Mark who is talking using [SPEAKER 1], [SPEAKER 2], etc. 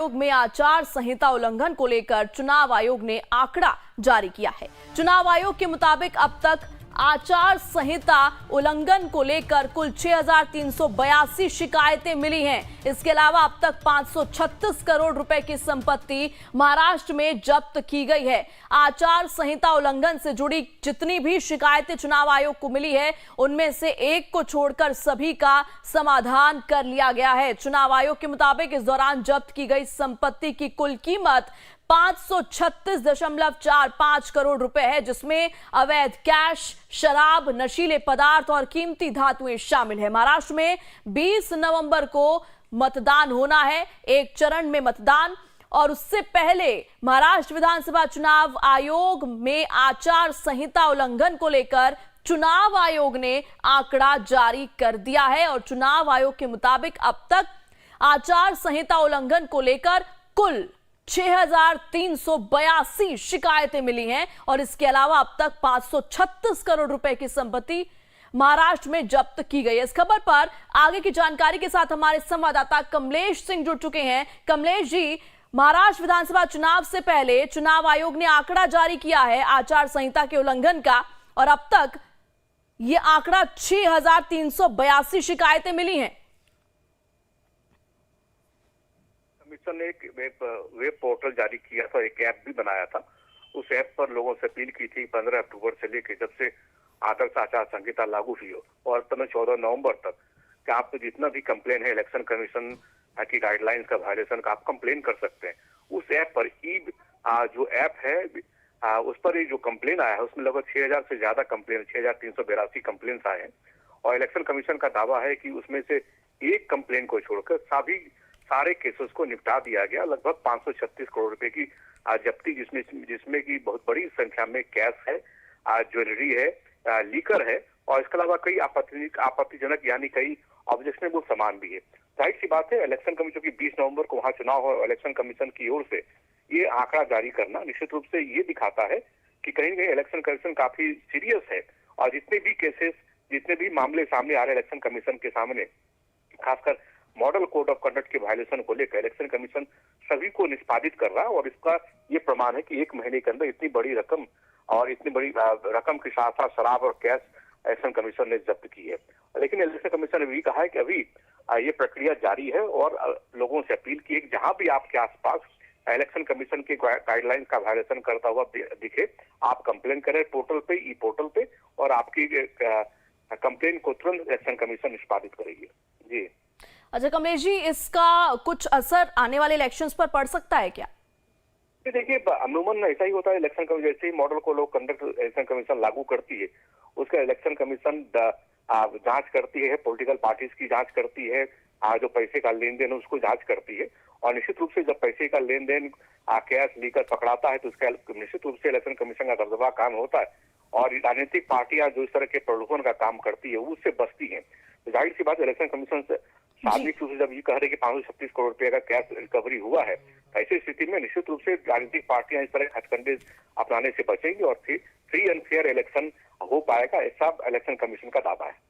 [SPEAKER 1] आयोग में आचार संहिता उल्लंघन को लेकर चुनाव आयोग ने आंकड़ा जारी किया है। चुनाव आयोग के मुताबिक अब तक आचार संहिता उल्लंघन को लेकर कुल 6,382 शिकायतें मिली हैं। इसके अलावा अब तक 536 करोड़ रुपए की संपत्ति महाराष्ट्र में जब्त की गई है। आचार संहिता उल्लंघन से जुड़ी जितनी भी शिकायतें चुनाव आयोग को मिली है, उनमें से एक को छोड़कर सभी का समाधान कर लिया गया है। चुनाव आयोग के मुताबिक इस दौरान जब्त की गई संपत्ति की कुल कीमत 536.45 करोड़ रुपए है, जिसमें अवैध कैश, शराब, नशीले पदार्थ और कीमती धातुएं शामिल है। महाराष्ट्र में 20 नवंबर को मतदान होना है, एक चरण में मतदान, और उससे पहले महाराष्ट्र विधानसभा चुनाव आयोग में आचार संहिता उल्लंघन को लेकर चुनाव आयोग ने आंकड़ा जारी कर दिया है और चुनाव आयोग के मुताबिक अब तक आचार संहिता उल्लंघन को लेकर कुल 6,382 शिकायतें मिली हैं और इसके अलावा अब तक 536 करोड़ रुपए की संपत्ति महाराष्ट्र में जब्त की गई है। इस खबर पर आगे की जानकारी के साथ हमारे संवाददाता कमलेश सिंह जुड़ चुके हैं। कमलेश जी, महाराष्ट्र विधानसभा चुनाव से पहले चुनाव आयोग ने आंकड़ा जारी किया है आचार संहिता के उल्लंघन का, और अब तक यह आंकड़ा 6,382 शिकायतें मिली हैं।
[SPEAKER 2] कमीशन ने एक वेब पोर्टल जारी किया था, एक ऐप भी बनाया था। उस ऐप पर लोगों से अपील की थी 15 अक्टूबर से लेकर जब से आदर्श आचार संहिता लागू हुई हो और तब 14 नवंबर तक कि आप जितना भी कंप्लेन है इलेक्शन कमीशन की गाइडलाइंस का वायलेशन का आप कंप्लेन कर सकते हैं। उस ऐप पर जो ऐप है उस पर जो कंप्लेन आया है उसमें लगभग 6,000 से ज्यादा कंप्लेन, 6,382 कंप्लेन आए हैं और इलेक्शन कमीशन का दावा है कि उसमें से एक कंप्लेन को छोड़कर सारे केसेस को निपटा दिया गया। लगभग 536 करोड़ रुपए की जब्ती, जिसमें की बहुत बड़ी संख्या में कैश है, ज्वेलरी है, लीकर है और इसके अलावा कई आपत्तिजनक यानी कई ऑब्जेक्शनेबल सामान भी है। जाहिर सी बात है, इलेक्शन कमीशन की 20 नवंबर को वहां चुनाव हो, इलेक्शन कमीशन की ओर से ये आंकड़ा जारी करना निश्चित रूप से ये दिखाता है कि कहीं न कहीं इलेक्शन कमीशन काफी सीरियस है और जितने भी मामले सामने आ रहे हैं इलेक्शन कमीशन के सामने, खासकर मॉडल कोड ऑफ कंडक्ट के वायलेशन को लेकर इलेक्शन कमीशन सभी को निष्पादित कर रहा है और इसका ये प्रमाण है कि एक महीने के अंदर इतनी बड़ी रकम के साथ साथ शराब और कैश इलेक्शन कमीशन ने जब्त की है। लेकिन इलेक्शन कमीशन ने भी कहा है कि अभी ये प्रक्रिया जारी है और लोगों से अपील की है कि जहां भी आपके आसपास इलेक्शन कमीशन के गाइडलाइंस का वायलेशन करता हुआ दिखे, आप कंप्लेन करें ई पोर्टल पे और आपकी कंप्लेन को तुरंत इलेक्शन कमीशन निष्पादित करेगी। जी
[SPEAKER 1] अच्छा कमलेश जी, इसका कुछ असर आने वाले इलेक्शंस पर पड़ सकता है क्या?
[SPEAKER 2] देखिए, अमूमन ऐसा ही होता है। इलेक्शन कमीशन जैसे ही मॉडल को लोग कंडक्ट इलेक्शन कमीशन लागू करती है, उसका इलेक्शन कमीशन जांच करती है, पॉलिटिकल पार्टीज की जांच करती है, जो पैसे का लेन देन उसको जांच करती है और निश्चित रूप से जब पैसे का लेन देन कैश लीकर पकड़ाता है तो उसका निश्चित रूप से इलेक्शन कमीशन का दबदबा काम होता है और राजनीतिक पार्टियां जो इस तरह के प्रलोभन का काम करती है उससे बचती है। तो जाहिर सी बात इलेक्शन कमीशन से सार्वजनिक रूप से जब ये कह रहे कि 536 करोड़ रुपए का कैश रिकवरी हुआ है, ऐसी स्थिति में निश्चित रूप से राजनीतिक पार्टियां इस तरह के हथकंडे अपनाने से बचेंगी और फ्री एंड फेयर इलेक्शन हो पाएगा, ऐसा इलेक्शन कमीशन का दावा है।